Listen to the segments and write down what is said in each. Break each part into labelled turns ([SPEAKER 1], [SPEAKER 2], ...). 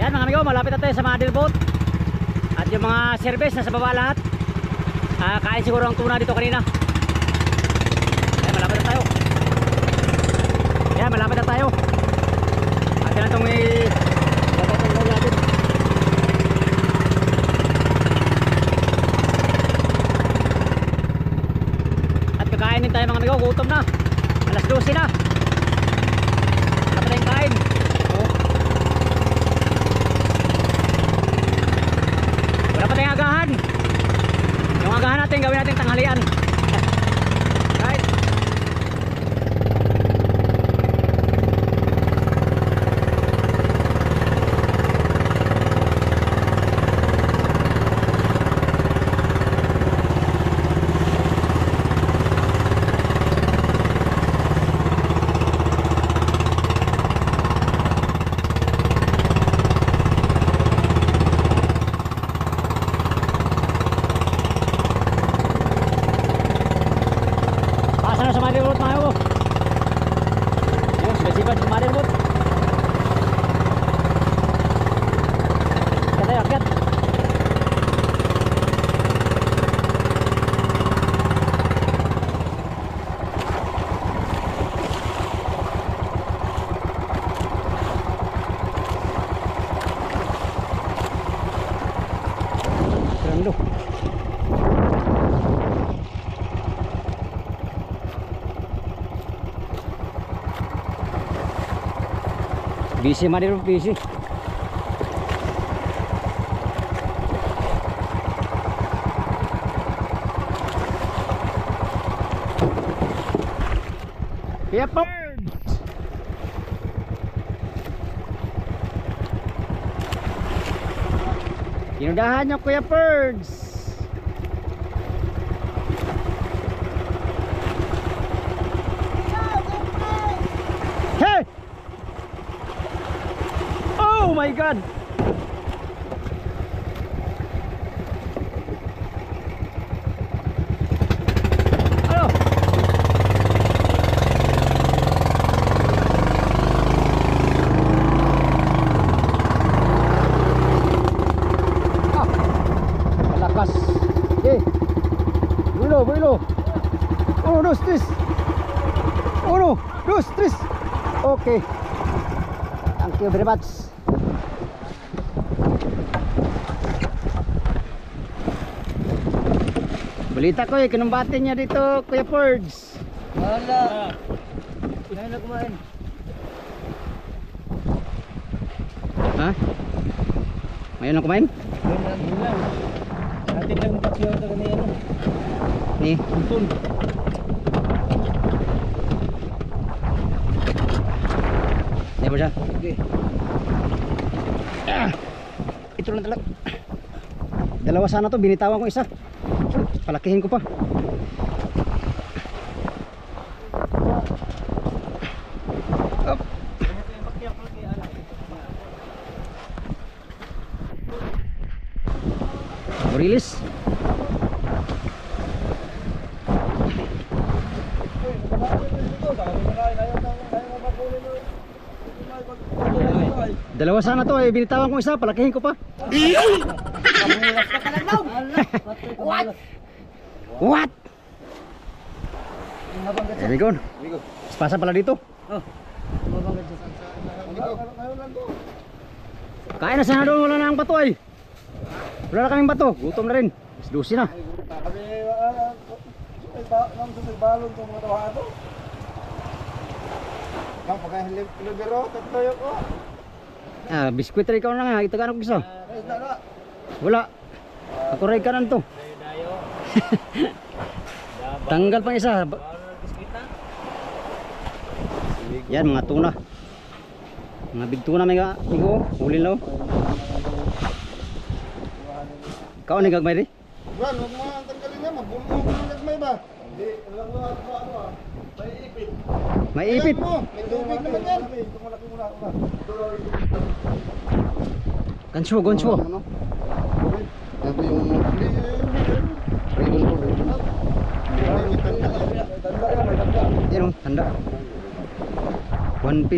[SPEAKER 1] Yan mga amigo, malapit na tayo sa mother boat. At yung mga service nasa baba lahat. Kain siguro ang tuna dito kanina. Yan, malapit na tayo. Yan, malapit na tayo. At yan itong natin. At kakain din tayo mga amigo, gutom na. Alas 12 na. Wala pa tayong kain. Wala pa tayong agahan. Yung agahan natin, gawin natin tanghalian. Right. Busy Mario, busy. Yep. Inudahan nyo Kuya Birds. Hey! Oh my God! Ano? Malakas. Okay. Builo, builo. 1, 2, 3. 1, 2, 3. Okay. Thank you very much. Balita ko kinumbate niya dito Kuya Birds.
[SPEAKER 2] Wala. Ngayon na kumain.
[SPEAKER 1] Ha? Ngayon na kumain?
[SPEAKER 2] Ngayon lang. Natin lang tatlo ito kanina.
[SPEAKER 1] Ni?
[SPEAKER 2] Tuntun.
[SPEAKER 1] Di ba siya?
[SPEAKER 2] Okay.
[SPEAKER 1] Ito lang talaga. Dalawa sana to, binitawan ko isa. Palakihin ko pa. Up. Release. Dalawa sana to binitawan ko isa, palakihin ko pa.
[SPEAKER 2] What?
[SPEAKER 1] What? There we go. Spasa pala dito.
[SPEAKER 2] Oh.
[SPEAKER 1] Kain na sana doon, wala na ang bato ay. Wala na kaming bato, gutom na rin. 12 na. Biskuit rin ikaw na nga, ito ka na gusto. Wala. Ako rin ka na to. Tanggal pang isa. Yan mga tuna. Mga big tuna may igo, huli law. Kau ni gagmay ri?
[SPEAKER 3] Wag mo tanggalin na, mabulmo ko ng gagmay ba? Hindi, alam mo ano may ipit.
[SPEAKER 1] May ipit.
[SPEAKER 3] May tubig naman yan. Malaki muna ako.
[SPEAKER 1] Ganswo, ganswo.
[SPEAKER 3] Sabi yung
[SPEAKER 1] Yan o, tanda. 1P.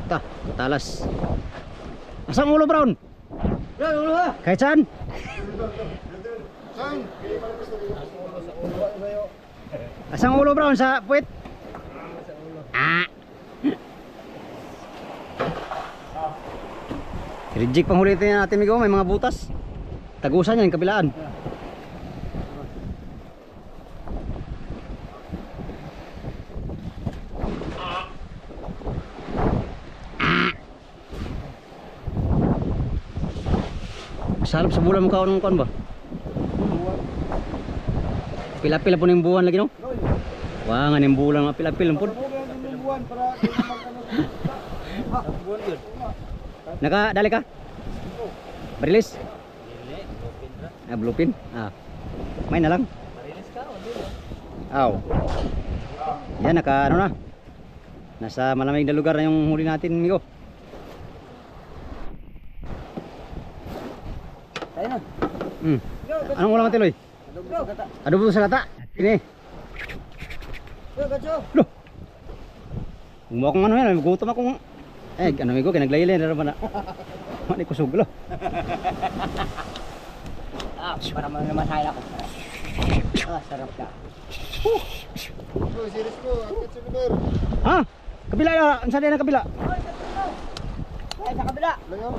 [SPEAKER 1] Ta, talas. Asang ulo Brown? Kahit saan?
[SPEAKER 3] Saan?
[SPEAKER 1] Asang ulo Brown sa puwit? Ah. Reject pang huli natin migo, may mga butas. Tagusan yan, kabilaan. Salap sa bulan mo ka nung kon ba? Pila-pila po ng buwan lagi no? Wah, nga ng bulan, pila-pila po. Nakadali ka? Barilis? Ah, bluepin? Ah. May na lang. Barilis ka o dili? Aw. Yan, naka ano na. Nasa malamig na lugar na yung huli natin, amigo. Tayo na. Anong ulam natin, Loy? Adobo sa gata. Ini. Loh. Mo akong ano yan, gutom akong ano amigo, kinaglaylan na naman na. Mani kusog lo. Para masaya ako. Sarap ka.
[SPEAKER 3] Serious ko, akit sa lugar.
[SPEAKER 1] Ha? Kabila ya, ansa din na kabila?
[SPEAKER 4] Ay, sa kabila.
[SPEAKER 3] Langaw.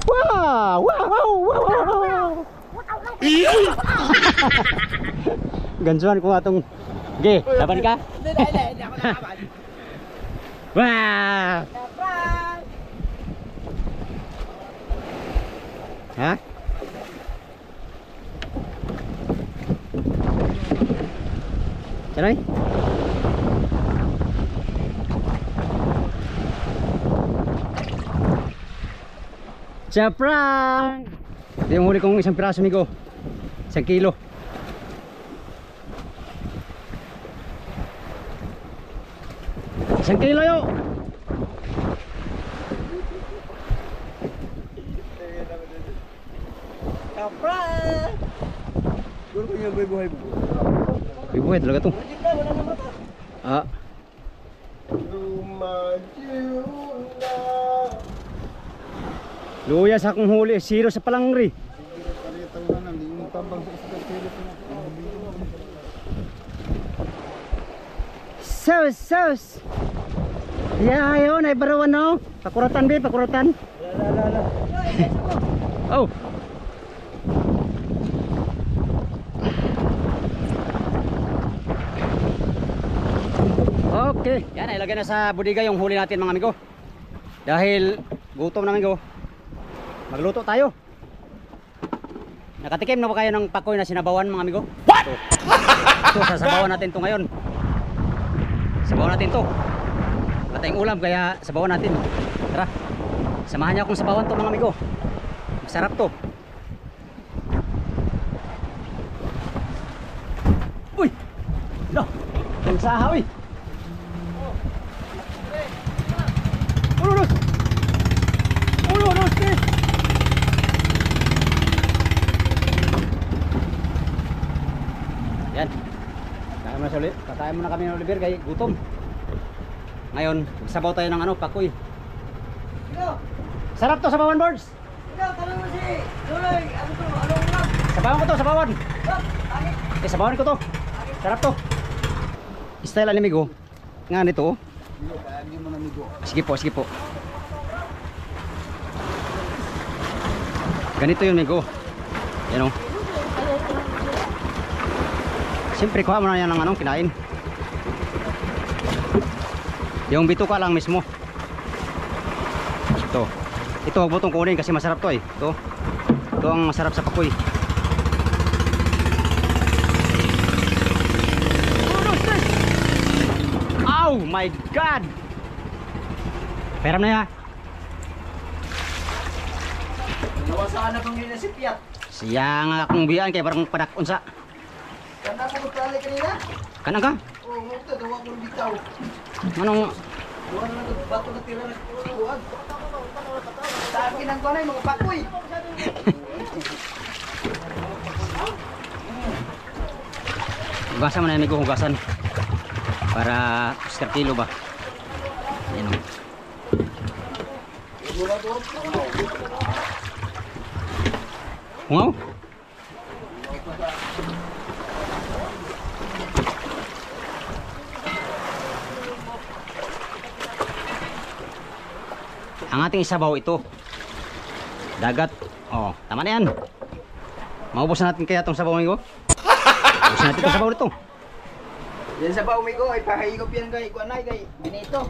[SPEAKER 1] Wow! Wow! Gansuan ko atong Ge, laban ka?
[SPEAKER 4] Hindi ako nakaban.
[SPEAKER 1] Wah!
[SPEAKER 4] Surprise!
[SPEAKER 1] Ha? Saray? Surprise! Ito yung huli kong isang piraso, amigo. 1 kilo. Isang kilo yo.
[SPEAKER 4] Surprise!
[SPEAKER 2] Guru ko yung buhay mo.
[SPEAKER 1] Buhay talaga to. Ah. Luya sa akong huli, 0 sa palangri.
[SPEAKER 3] Palitan na nang di mo tambang sa isda serious na.
[SPEAKER 1] Sus. Ya, ayo na ibarawan no. Pakuratan be, pakuratan. Oh. Okay, yan ilagay na sa bodega yung huli natin mga amigo. Dahil gutom na amigo. Magluto tayo. Nakatikim na ba kayo ng pakoy na sinabawan mga amigo? What? Ito sasabawan natin to ngayon. Sabawan natin to. Wala tayong ulam kaya sabawan natin. Tara. Samahan niyo akong sabawan to mga amigo. Masarap to. Uy! Lo! Ang saha uy! Ulos! Ulos! Yan. Kaya mo na ulit. Kakain muna kami ng Oliver kay gutom. Ngayon, sabaw tayo ng ano, pakoy.
[SPEAKER 4] Ikaw!
[SPEAKER 1] Sarap to sabawan boards.
[SPEAKER 4] Ikaw, tanong mo si Luloy. Ano to? Anong ulam?
[SPEAKER 1] Sabawan ko to, sabawan.
[SPEAKER 4] Angit!
[SPEAKER 1] Sabawan ko to. Sarap to. Style animigo. Nga nito. Sige po, sige po. Ganito yun, amigo. Yan o. Siyempre, kuha mo na yan ng anong kinain. Yung bituka lang mismo. Ito. Ito, huwag mo itong kunin kasi masarap to eh. Ito. Ito ang masarap sa pakoy. Oh my God! Peram na ya.
[SPEAKER 4] Nawasaan na pang nila si Piat.
[SPEAKER 1] Siya nga akong biyaan kaya parang padakon sa.
[SPEAKER 4] Kanda ko magpalay kanina?
[SPEAKER 1] Kanang ka?
[SPEAKER 4] Oo, mga dawa ko bitaw.
[SPEAKER 1] Anong
[SPEAKER 4] Duwa na lang bato na tira na kuwan. Sa akin ang kuwanay, mga pakoy.
[SPEAKER 1] hugasan mo na yan, amigo, hugasan. Para Oscar kilo ba? Yan o. Wow. Ang ating isabaw ito. Dagat. Oh, tama na yan. Maubos na natin kaya itong sabaw amigo. Ubos natin itong sabaw nito.
[SPEAKER 4] Yan sa baumi ko, ay pahigop yan kay Kuanay, kay Benito.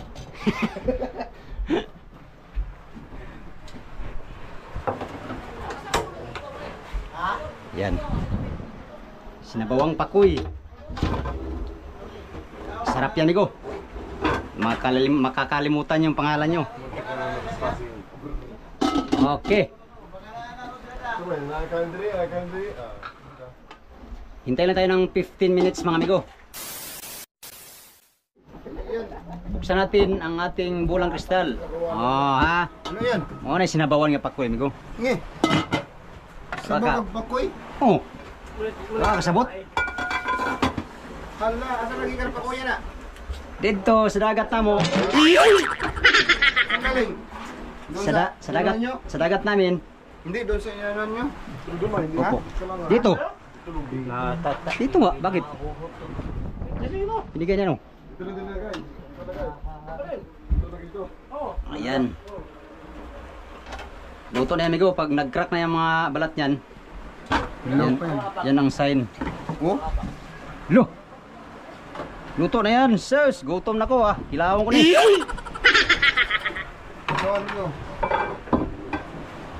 [SPEAKER 1] Yan. Sinabawang pakoy. Sarap yan amigo. Makakalimutan yung pangalan nyo. Okay. Hintay lang tayo ng 15 minutes mga amigo. Buksan natin ang ating bulang kristal. Oh ha.
[SPEAKER 3] Ano yan?
[SPEAKER 1] Oh na sinabawan nga pakoy amigo.
[SPEAKER 3] Nge. Sa
[SPEAKER 1] Baka.
[SPEAKER 3] mga bakoy.
[SPEAKER 1] Oh. Kasabot.
[SPEAKER 3] Hala, asa lagi ka pakoy na?
[SPEAKER 1] Dito sa dagat na mo.
[SPEAKER 3] Ang galing. Doon
[SPEAKER 1] Sa dagat.
[SPEAKER 3] inanan nyo?
[SPEAKER 1] Sa dagat namin.
[SPEAKER 3] Hindi, doon sa inanan nyo. Duman, hindi ha?
[SPEAKER 1] Opo.
[SPEAKER 3] Sa mga-
[SPEAKER 1] Dito. Dito nga, bakit? Binigay niya no. Ayan. Luto na yan amigo, pag nag-crack na yung mga balat niyan. Yan, yan ang sign.
[SPEAKER 3] Oh?
[SPEAKER 1] Lo. Luto na yan, sis. Gutom na ko ah. Hilawan ko ni.
[SPEAKER 3] Sawan nyo.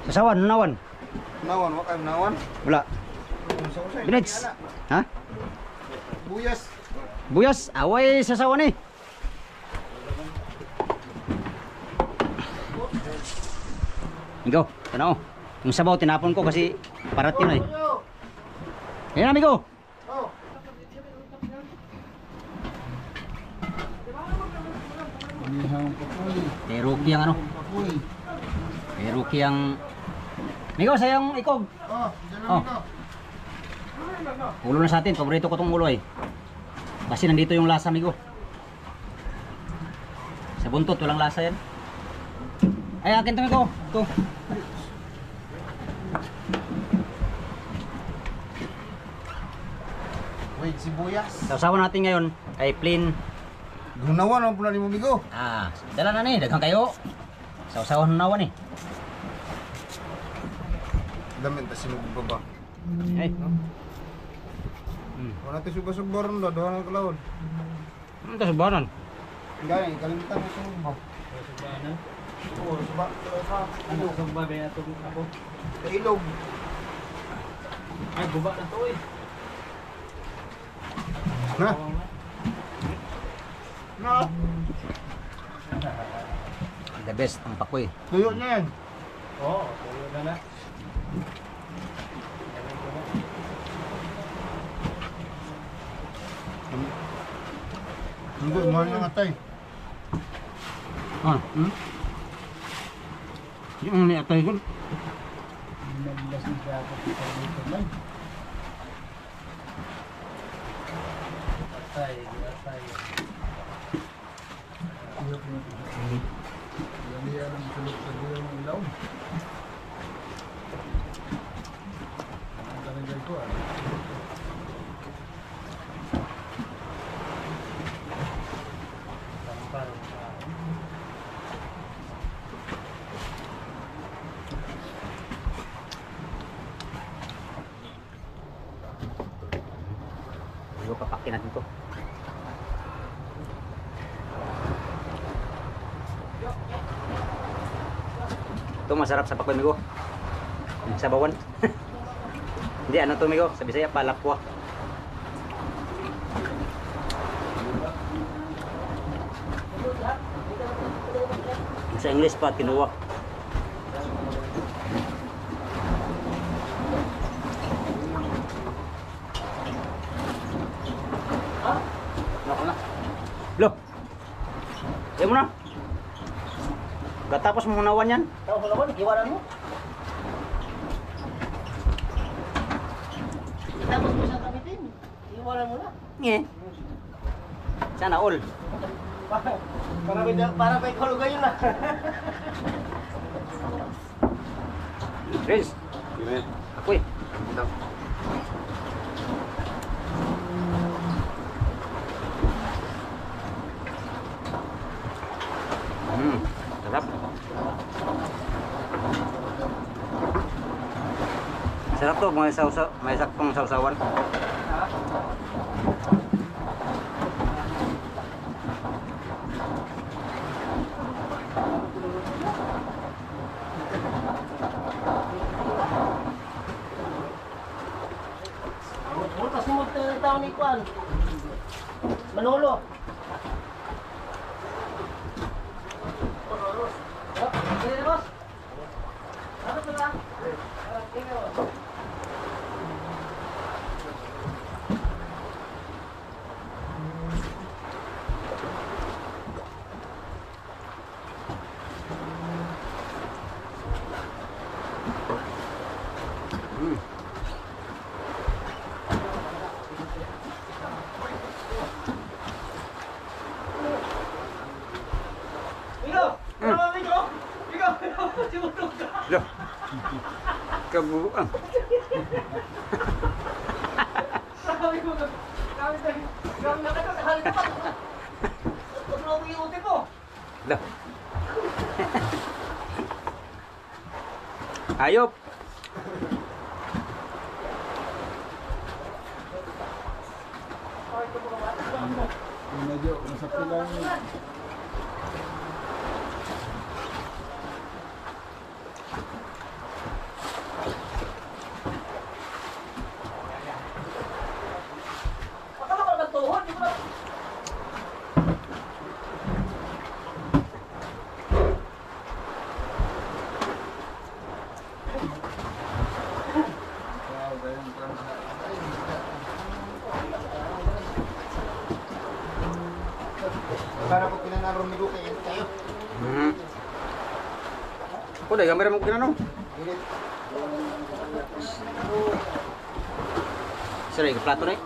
[SPEAKER 1] Sasawan, nawan.
[SPEAKER 3] Nawan, wakay nawan.
[SPEAKER 1] Wala.
[SPEAKER 3] Sa usay,
[SPEAKER 1] Binits.
[SPEAKER 3] lagi ana.
[SPEAKER 1] Ha?
[SPEAKER 3] Buyas.
[SPEAKER 1] Buyas, away sasawan eh. Amigo, tanaw. Yung sabaw tinapon ko kasi parat yun eh. Ayan amigo.
[SPEAKER 3] Oh.
[SPEAKER 1] Teruki ang ano? Teruki ang... Amigo, sayang ikog.
[SPEAKER 3] Oh, dyan
[SPEAKER 1] Oh.
[SPEAKER 3] lang ito.
[SPEAKER 1] Ulo na sa atin, paborito ko tong ulo eh. Kasi nandito yung lasa amigo. Sa buntot, walang lasa yan. Ay, akin to amigo. Ito.
[SPEAKER 3] Wait, sibuyas.
[SPEAKER 1] Sausawan natin ngayon ay plain.
[SPEAKER 3] Gunawan ang pula ni mo, migo.
[SPEAKER 1] Ah, dala na ni, daghang kayo. Sausawan na nawan eh.
[SPEAKER 3] Damin ta sinugod pa ba?
[SPEAKER 1] Ay.
[SPEAKER 3] Wala tayo suba-suba ron, doon ang kalawad.
[SPEAKER 1] Ano ito subanan?
[SPEAKER 3] Gaya, kalimutan mo sa mo. Oo, suba.
[SPEAKER 2] Ano sa babay ato ako?
[SPEAKER 3] Sa ilog.
[SPEAKER 2] Ay, guba na to eh.
[SPEAKER 3] Na? Na?
[SPEAKER 1] The best ang pakoy.
[SPEAKER 3] Tuyo niya yan.
[SPEAKER 2] Oo, tuyo na na.
[SPEAKER 3] Hindi, mahal yung atay.
[SPEAKER 1] Ah, yung ni atay ko.
[SPEAKER 2] Naglas na siya ako sa dito lang. Atay, atay.
[SPEAKER 3] Yan ang sulok sa buhay ng ilaw. Ang talagay ko ah.
[SPEAKER 1] Hindi ko papakin natin to. Ito masarap sa pakoy amigo. Yung sabawan. Hindi ano to amigo, sa Bisaya palapwa. Sa English pa tinuwak. Nako na. Lo. Ayaw mo na. Katapos mo nawan yan.
[SPEAKER 4] Tapos wala ko, iwanan mo. Tapos mo siyang gamitin. Iwanan mo na.
[SPEAKER 1] Nge. Sa Sana all.
[SPEAKER 4] Para may kalugan yun lah.
[SPEAKER 1] Prince. Ako eh. Sarap. Sarap to, may saktong sausawan.
[SPEAKER 4] Bukas mo tao ni Kwan. Manolo.
[SPEAKER 1] Loh. Keburuan. Loh. Ayop.
[SPEAKER 3] Medyo masakit lang. Para po pinanarong ni Luke kayo.
[SPEAKER 1] Ako dahil kamera mo kinano. Sorry, ke plato na eh.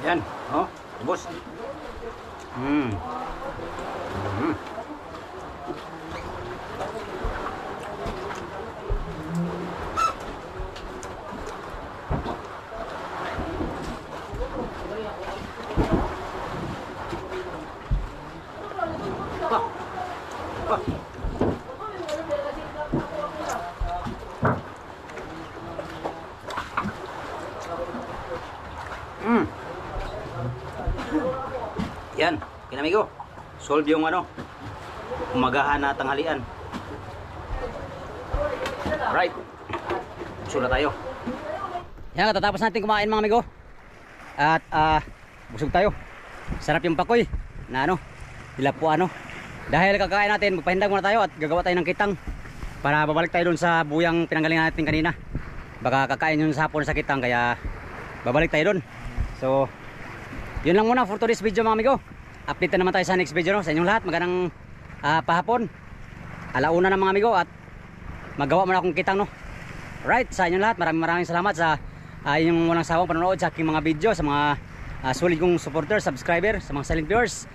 [SPEAKER 1] Yan, oh, bos. Yan, kinamigo. Solve yung ano, umagahan na tanghalian. Right. Sula tayo. Yan, katatapos natin kumain mga amigo. At busog tayo. Sarap yung pakoy na ano, dilapo ano. Dahil kakain natin, magpahindag muna tayo at gagawa tayo ng kitang para babalik tayo dun sa buyang pinanggalingan natin kanina. Baka kakain yun sa hapon sa kitang, kaya babalik tayo dun. So yun lang muna for today's video mga amigo. Update na naman tayo sa next video no? Sa inyong lahat, magandang pahapon. Alauna na mga amigo at magawa muna akong kitang no. Right, sa inyong lahat, maraming salamat sa inyong walang sawang panonood sa aking mga video, sa mga solid kong supporter, subscriber, sa mga silent viewers,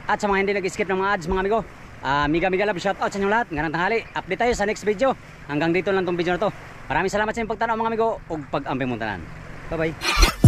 [SPEAKER 1] at sa mga hindi nag-skip ng mga ads mga amigo. Mega love shoutout sa inyo lahat. Ngayong tanghali, update tayo sa next video. Hanggang dito lang tong video na to. Maraming salamat sa inyong pagtanaw mga amigo ug pag-amping muntanan. Bye bye.